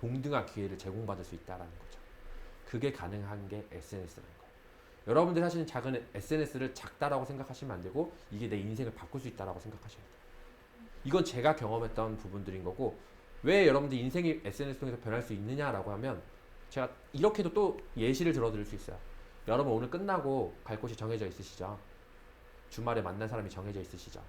동등한 기회를 제공받을 수 있다는 거죠. 그게 가능한 게 SNS라는 거예요. 여러분들이 하시는 작은 SNS를 작다라고 생각하시면 안 되고 이게 내 인생을 바꿀 수 있다라고 생각하셔야 돼요. 이건 제가 경험했던 부분들인 거고 왜 여러분들 인생이 SNS 통해서 변할 수 있느냐라고 하면 제가 이렇게도 또 예시를 들어드릴 수 있어요. 여러분 오늘 끝나고 갈 곳이 정해져 있으시죠? 주말에 만날 사람이 정해져 있으시죠?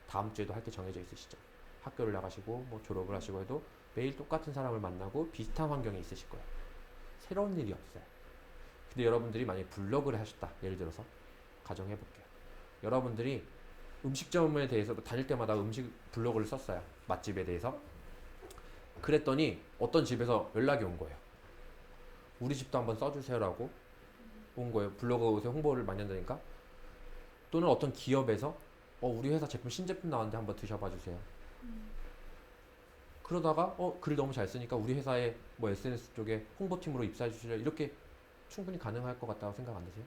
다음 주에도 할 게 정해져 있으시죠. 학교를 나가시고 뭐 졸업을 하시고 해도 매일 똑같은 사람을 만나고 비슷한 환경에 있으실 거예요. 새로운 일이 없어요. 근데 여러분들이 만약에 블로그를 하셨다. 예를 들어서 가정해볼게요. 여러분들이 음식점에 대해서 다닐 때마다 음식 블로그를 썼어요. 맛집에 대해서. 그랬더니 어떤 집에서 연락이 온 거예요. 우리 집도 한번 써주세요라고 온 거예요. 블로그에 홍보를 많이 한다니까. 또는 어떤 기업에서 우리 회사 제품 신제품 나왔는데 한번 드셔봐 주세요. 그러다가 글 너무 잘 쓰니까 우리 회사에 뭐 SNS 쪽에 홍보팀으로 입사해 주시려 이렇게 충분히 가능할 것 같다고 생각 안 드세요?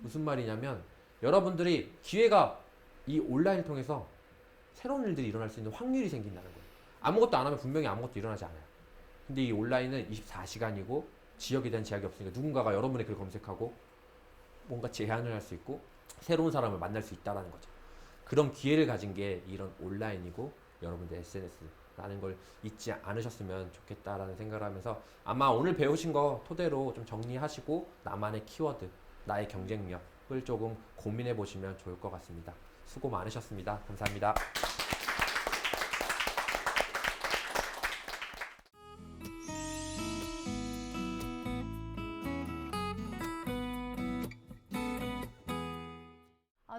무슨 말이냐면 여러분들이 기회가 이 온라인을 통해서 새로운 일들이 일어날 수 있는 확률이 생긴다는 거예요. 아무것도 안 하면 분명히 아무것도 일어나지 않아요. 근데 이 온라인은 24시간이고 지역에 대한 제약이 없으니까 누군가가 여러분의 글을 검색하고 뭔가 제안을 할 수 있고 새로운 사람을 만날 수 있다는 거죠. 그런 기회를 가진 게 이런 온라인이고 여러분들 SNS라는 걸 잊지 않으셨으면 좋겠다라는 생각을 하면서 아마 오늘 배우신 거 토대로 좀 정리하시고 나만의 키워드, 나의 경쟁력을 조금 고민해 보시면 좋을 것 같습니다. 수고 많으셨습니다. 감사합니다.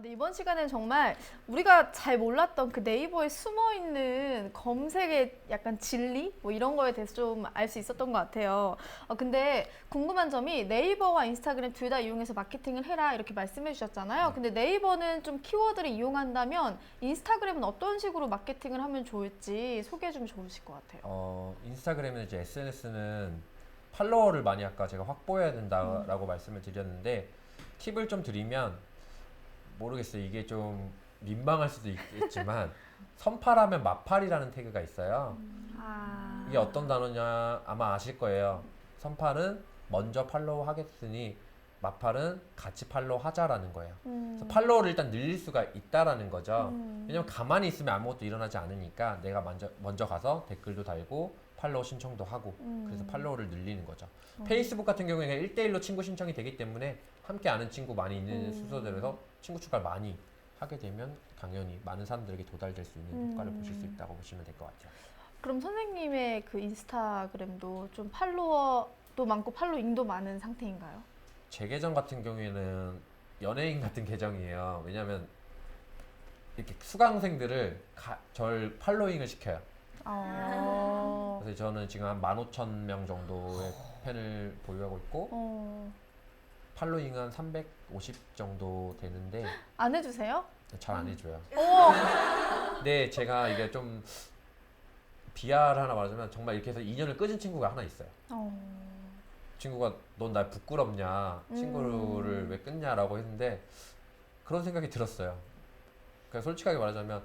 네, 이번 시간에는 정말 우리가 잘 몰랐던 그 네이버에 숨어있는 검색의 약간 진리? 뭐 이런 거에 대해서 좀 알 수 있었던 것 같아요. 근데 궁금한 점이 네이버와 인스타그램 둘 다 이용해서 마케팅을 해라 이렇게 말씀해 주셨잖아요. 근데 네이버는 좀 키워드를 이용한다면 인스타그램은 어떤 식으로 마케팅을 하면 좋을지 소개해 주면 좋으실 것 같아요. 인스타그램은 이제 SNS는 팔로워를 많이 아까 제가 확보해야 된다라고 말씀을 드렸는데 팁을 좀 드리면 모르겠어요. 이게 좀 민망할 수도 있겠지만 선팔하면 마팔이라는 태그가 있어요. 이게 어떤 단어냐 아마 아실 거예요. 선팔은 먼저 팔로우 하겠으니 마팔은 같이 팔로우 하자라는 거예요. 그래서 팔로우를 일단 늘릴 수가 있다라는 거죠. 왜냐면 가만히 있으면 아무것도 일어나지 않으니까 내가 먼저 가서 댓글도 달고 팔로우 신청도 하고 그래서 팔로우를 늘리는 거죠. 페이스북 같은 경우에는 1대1로 친구 신청이 되기 때문에 함께 아는 친구 많이 있는 순서대로서 친구 추가를 많이 하게 되면 당연히 많은 사람들에게 도달될 수 있는 효과를 보실 수 있다고 보시면 될 것 같아요. 그럼 선생님의 그 인스타그램도 좀 팔로워도 많고 팔로잉도 많은 상태인가요? 제 계정 같은 경우에는 연예인 같은 계정이에요. 왜냐면 이렇게 수강생들을 절 팔로잉을 시켜요. 그래서 저는 지금 한 15,000명 정도의 팬을 보유하고 있고 팔로잉은 한 350 정도 되는데 안 해주세요? 잘 안 해줘요. 오! 근데 제가 이게 좀 비하를 하나 말하자면 정말 이렇게 해서 인연을 끊은 친구가 하나 있어요. 친구가 넌 날 부끄럽냐 친구를 왜 끊냐라고 했는데 그런 생각이 들었어요. 그러니까 솔직하게 말하자면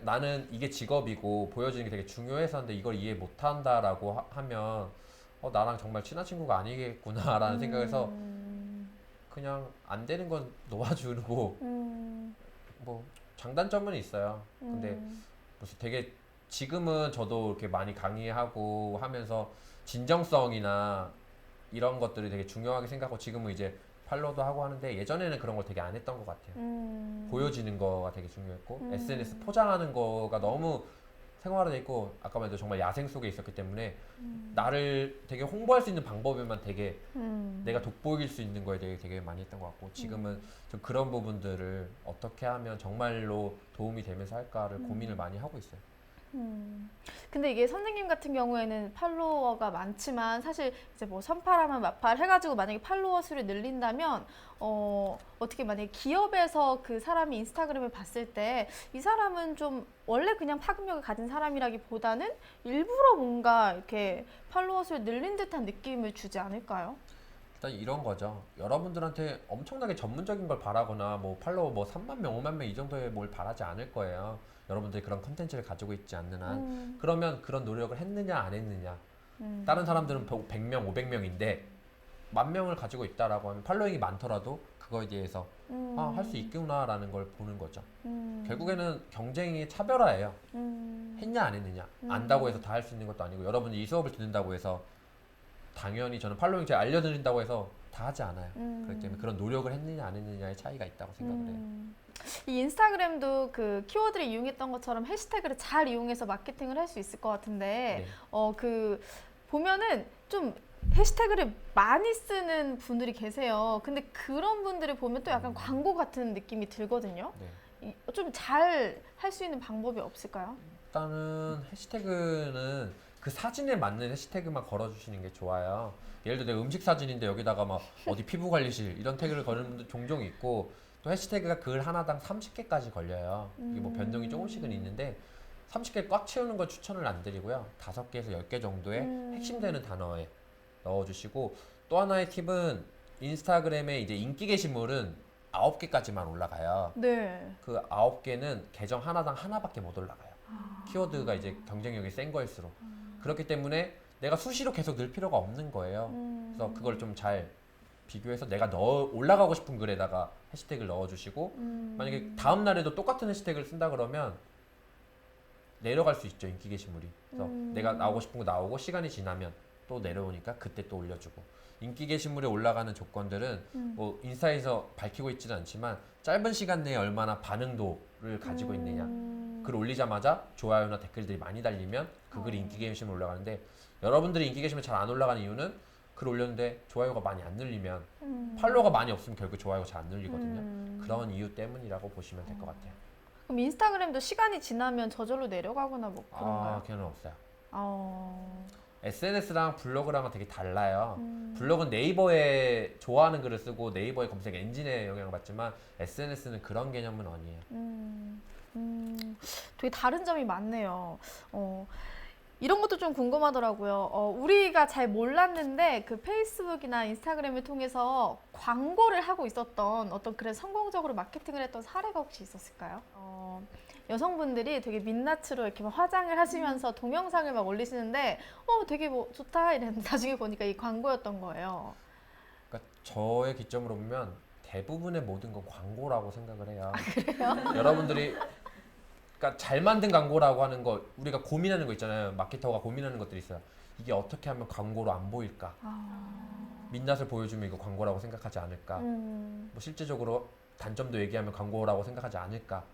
나는 이게 직업이고 보여지는 게 되게 중요해서 하는데 이걸 이해 못한다라고 하면 나랑 정말 친한 친구가 아니겠구나라는 생각에서 그냥 안 되는 건 놓아주고 뭐 장단점은 있어요. 근데 무슨 되게 지금은 저도 이렇게 많이 강의하고 하면서 진정성이나 이런 것들이 되게 중요하게 생각하고 지금은 이제 팔로우도 하고 하는데 예전에는 그런 걸 되게 안 했던 것 같아요. 보여지는 거가 되게 중요했고 SNS 포장하는 거가 너무 생활화돼 있고 아까 말도 정말 야생 속에 있었기 때문에 나를 되게 홍보할 수 있는 방법에만 되게 내가 돋보일 수 있는 거에 대해 되게 많이 했던 것 같고 지금은 좀 그런 부분들을 어떻게 하면 정말로 도움이 되면서 할까를 고민을 많이 하고 있어요. 근데 이게 선생님 같은 경우에는 팔로워가 많지만 사실 이제 뭐 선팔하면 마팔 해가지고 만약에 팔로워 수를 늘린다면 어떻게 만약에 기업에서 그 사람이 인스타그램을 봤을 때 이 사람은 좀 원래 그냥 파급력을 가진 사람이라기보다는 일부러 뭔가 이렇게 팔로워 수를 늘린 듯한 느낌을 주지 않을까요? 일단 이런 거죠. 여러분들한테 엄청나게 전문적인 걸 바라거나 뭐 팔로워 뭐 3만 명, 5만 명 이 정도의 뭘 바라지 않을 거예요. 여러분들이 그런 컨텐츠를 가지고 있지 않는 한 그러면 그런 노력을 했느냐 안 했느냐 다른 사람들은 100명, 500명인데 10,000명을 가지고 있다라고 하면 팔로잉이 많더라도 그거에 대해서 할 수 있구나라는 걸 보는 거죠. 결국에는 경쟁이 차별화예요. 했냐 안 했느냐 안다고 해서 다 할 수 있는 것도 아니고 여러분이 이 수업을 듣는다고 해서 당연히 저는 팔로잉 제가 알려드린다고 해서 다 하지 않아요. 그렇기 때문에 그런 노력을 했느냐 안 했느냐의 차이가 있다고 생각을 해요. 이 인스타그램도 그 키워드를 이용했던 것처럼 해시태그를 잘 이용해서 마케팅을 할 수 있을 것 같은데, 네. 그 보면은 좀 해시태그를 많이 쓰는 분들이 계세요. 근데 그런 분들을 보면 또 약간 광고 같은 느낌이 들거든요. 네. 좀 잘 할 수 있는 방법이 없을까요? 일단은 해시태그는 그 사진에 맞는 해시태그만 걸어주시는 게 좋아요. 예를 들어 내 음식 사진인데 여기다가 막 어디 피부 관리실 이런 태그를 거는 분들 종종 있고, 또 해시태그가 글 하나당 30개까지 걸려요. 이게 뭐 변동이 조금씩은 있는데 30개 꽉 채우는 걸 추천을 안 드리고요. 5개에서 10개 정도의 핵심되는 단어에 넣어주시고, 또 하나의 팁은 인스타그램에 이제 인기 게시물은 9개까지만 올라가요. 네. 그 9개는 계정 하나당 하나밖에 못 올라가요. 키워드가 이제 경쟁력이 센 거일수록. 그렇기 때문에 내가 수시로 계속 넣을 필요가 없는 거예요. 그래서 그걸 좀 잘 비교해서 내가 올라가고 싶은 글에다가 해시태그를 넣어주시고, 만약에 다음 날에도 똑같은 해시태그를 쓴다 그러면 내려갈 수 있죠, 인기 게시물이. 그래서 내가 나오고 싶은 거 나오고 시간이 지나면 또 내려오니까 그때 또 올려주고. 인기 게시물에 올라가는 조건들은 뭐 인스타에서 밝히고 있지는 않지만 짧은 시간 내에 얼마나 반응도를 가지고 있느냐. 글 올리자마자 좋아요나 댓글들이 많이 달리면 그 글이 인기 게시물 올라가는데, 여러분들이 인기 게시물 잘 안 올라가는 이유는 글 올렸는데 좋아요가 많이 안 늘리면, 팔로워가 많이 없으면 결국 좋아요가 잘 안 늘리거든요. 그런 이유 때문이라고 보시면 될 것 같아요. 그럼 인스타그램도 시간이 지나면 저절로 내려가거나 뭐 그런가요? 걔는 없어요. 어. SNS랑 블로그랑은 되게 달라요. 블로그는 네이버에 좋아하는 글을 쓰고 네이버의 검색 엔진에 영향을 받지만 SNS는 그런 개념은 아니에요. 되게 다른 점이 많네요. 이런 것도 좀 궁금하더라고요. 우리가 잘 몰랐는데 그 페이스북이나 인스타그램을 통해서 광고를 하고 있었던 어떤 그런 성공적으로 마케팅을 했던 사례가 혹시 있었을까요? 여성분들이 되게 민낯으로 이렇게 막 화장을 하시면서 동영상을 막 올리시는데 되게 뭐 좋다 이랬는데 나중에 보니까 이 광고였던 거예요. 그러니까 저의 기점으로 보면 대부분의 모든 건 광고라고 생각을 해요. 그래요? 여러분들이 그러니까 잘 만든 광고라고 하는 거, 우리가 고민하는 거 있잖아요. 마케터가 고민하는 것들이 있어요. 이게 어떻게 하면 광고로 안 보일까? 민낯을 보여주면 이거 광고라고 생각하지 않을까? 뭐 실제적으로 단점도 얘기하면 광고라고 생각하지 않을까?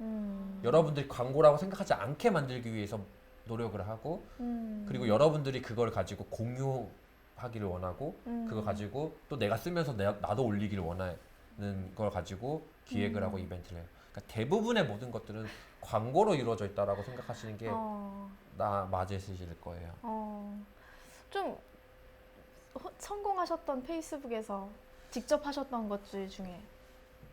여러분들이 광고라고 생각하지 않게 만들기 위해서 노력을 하고, 그리고 여러분들이 그걸 가지고 공유하기를 원하고, 그거 가지고 또 내가 쓰면서 나도 올리기를 원하는 걸 가지고 기획을 하고 이벤트를 해요. 그러니까 대부분의 모든 것들은 광고로 이루어져 있다라고 생각하시는 게 맞으실 거예요. 좀 성공하셨던 페이스북에서 직접 하셨던 것들 중에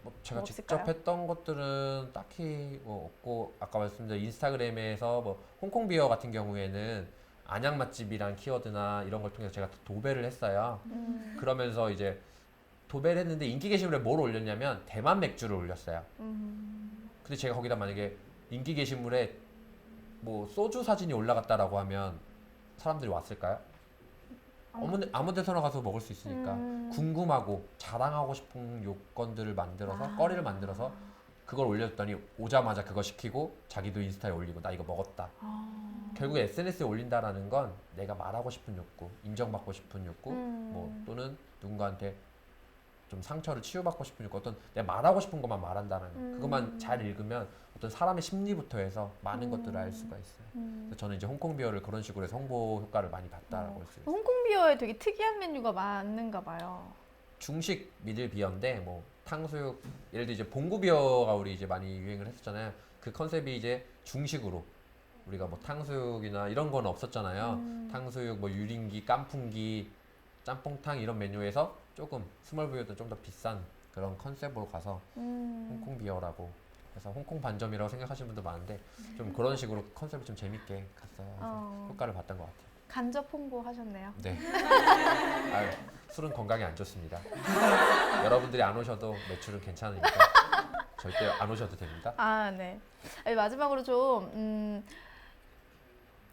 뭐 제가 뭐 직접 없을까요? 했던 것들은 딱히 뭐 없고, 아까 말씀드린 인스타그램에서 뭐 홍콩비어 같은 경우에는 안양 맛집이란 키워드나 이런 걸 통해서 제가 도배를 했어요. 그러면서 이제 도배를 했는데 인기 게시물에 뭘 올렸냐면 대만 맥주를 올렸어요. 근데 제가 거기다 만약에 인기 게시물에 뭐 소주 사진이 올라갔다라고 하면 사람들이 왔을까요? 아무 데서나 가서 먹을 수 있으니까 궁금하고 자랑하고 싶은 요건들을 만들어서 거리를 만들어서 그걸 올렸더니 오자마자 그거 시키고 자기도 인스타에 올리고 나 이거 먹었다. 결국 SNS에 올린다라는 건 내가 말하고 싶은 욕구, 인정받고 싶은 욕구, 뭐 또는 누군가한테 좀 상처를 치유받고 싶은 욕구, 어떤 내가 말하고 싶은 것만 말한다는 거. 그것만 잘 읽으면 어떤 사람의 심리부터 해서 많은 것들을 알 수가 있어요. 그래서 저는 이제 홍콩비어를 그런 식으로 해서 홍보 효과를 많이 봤다라고 할 수 있어요. 홍콩비어에 되게 특이한 메뉴가 많은가 봐요. 중식 미들비어인데 뭐 탕수육, 예를 들어 이제 봉구비어가 우리 이제 많이 유행을 했었잖아요. 그 컨셉이 이제 중식으로, 우리가 뭐 탕수육이나 이런 건 없었잖아요. 탕수육, 뭐 유린기, 깐풍기, 짬뽕탕 이런 메뉴에서 조금 스몰비어도 좀 더 비싼 그런 컨셉으로 가서 홍콩비어라고 해서 홍콩 반점이라고 생각하시는 분도 많은데, 좀 그런 식으로 컨셉을 좀 재밌게 갔어요. 그래서 효과를 봤던 것 같아요. 간접 홍보 하셨네요. 네. 아유, 술은 건강에 안 좋습니다. 여러분들이 안 오셔도 매출은 괜찮으니까 절대 안 오셔도 됩니다. 네. 아니, 마지막으로 좀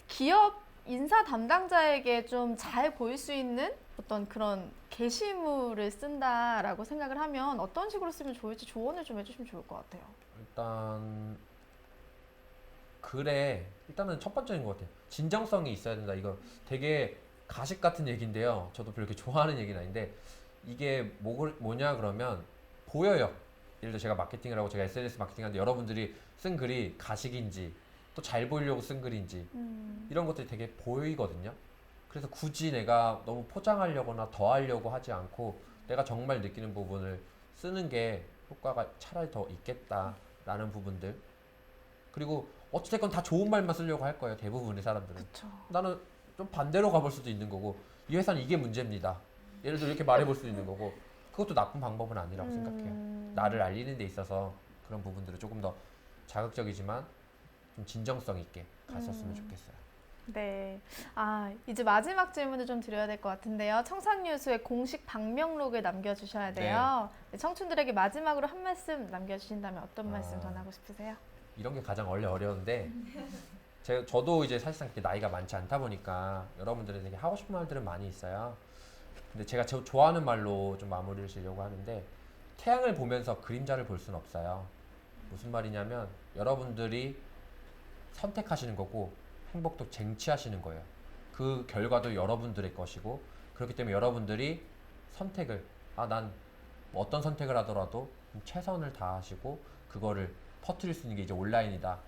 기업 인사 담당자에게 좀 잘 보일 수 있는 어떤 그런 게시물을 쓴다라고 생각을 하면 어떤 식으로 쓰면 좋을지 조언을 좀 해주시면 좋을 것 같아요. 일단 글에 일단은 첫 번째인 것 같아요. 진정성이 있어야 된다. 이거 되게 가식 같은 얘기인데요. 저도 별로 이렇게 좋아하는 얘기는 아닌데, 이게 뭐냐 그러면 보여요. 예를 들어 제가 마케팅을 하고 제가 SNS 마케팅하는데 여러분들이 쓴 글이 가식인지 또 잘 보이려고 쓴 글인지 이런 것들이 되게 보이거든요. 그래서 굳이 내가 너무 포장하려거나 더 하려고 하지 않고 내가 정말 느끼는 부분을 쓰는 게 효과가 차라리 더 있겠다라는 부분들. 그리고 어찌됐건 다 좋은 말만 쓰려고 할 거예요. 대부분의 사람들은. 그쵸. 나는 좀 반대로 가볼 수도 있는 거고 이 회사는 이게 문제입니다. 예를 들어 이렇게 말해볼 수도 있는 거고 그것도 나쁜 방법은 아니라고 생각해요. 나를 알리는 데 있어서 그런 부분들을 조금 더 자극적이지만 좀 진정성 있게 갔었으면 좋겠어요. 네. 아, 이제 마지막 질문을 좀 드려야 될 것 같은데요. 청산유수의 공식 방명록을 남겨주셔야 돼요. 네, 청춘들에게 마지막으로 한 말씀 남겨주신다면 어떤 말씀 전하고 싶으세요? 이런 게 가장 원래 어려운데 저도 이제 사실상 그렇게 나이가 많지 않다 보니까 여러분들에게 하고 싶은 말들은 많이 있어요. 근데 제가 좋아하는 말로 좀 마무리를 지려고 하는데 태양을 보면서 그림자를 볼 수는 없어요. 무슨 말이냐면 여러분들이 선택하시는 거고 행복도 쟁취하시는 거예요. 그 결과도 여러분들의 것이고 그렇기 때문에 여러분들이 선택을 난 어떤 선택을 하더라도 최선을 다하시고 그거를 퍼뜨릴 수 있는 게 이제 온라인이다.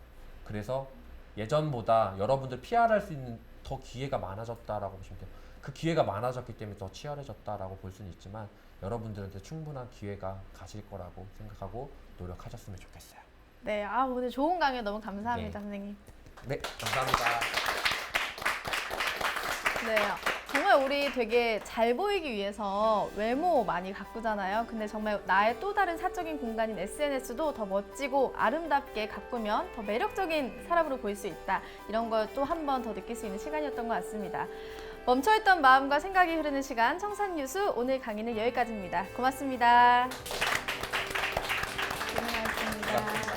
그래서 예전보다 여러분들 PR할 수 있는 더 기회가 많아졌다라고 보시면 돼요. 그 기회가 많아졌기 때문에 더 치열해졌다라고 볼 수는 있지만 여러분들한테 충분한 기회가 가실 거라고 생각하고 노력하셨으면 좋겠어요. 네, 오늘 좋은 강연 너무 감사합니다, 네. 선생님. 네, 감사합니다. 네, 정말 우리 되게 잘 보이기 위해서 외모 많이 가꾸잖아요. 근데 정말 나의 또 다른 사적인 공간인 SNS도 더 멋지고 아름답게 가꾸면 더 매력적인 사람으로 보일 수 있다. 이런 걸 또 한 번 더 느낄 수 있는 시간이었던 것 같습니다. 멈춰있던 마음과 생각이 흐르는 시간 청산유수 오늘 강의는 여기까지입니다. 고맙습니다. 고생하셨습니다.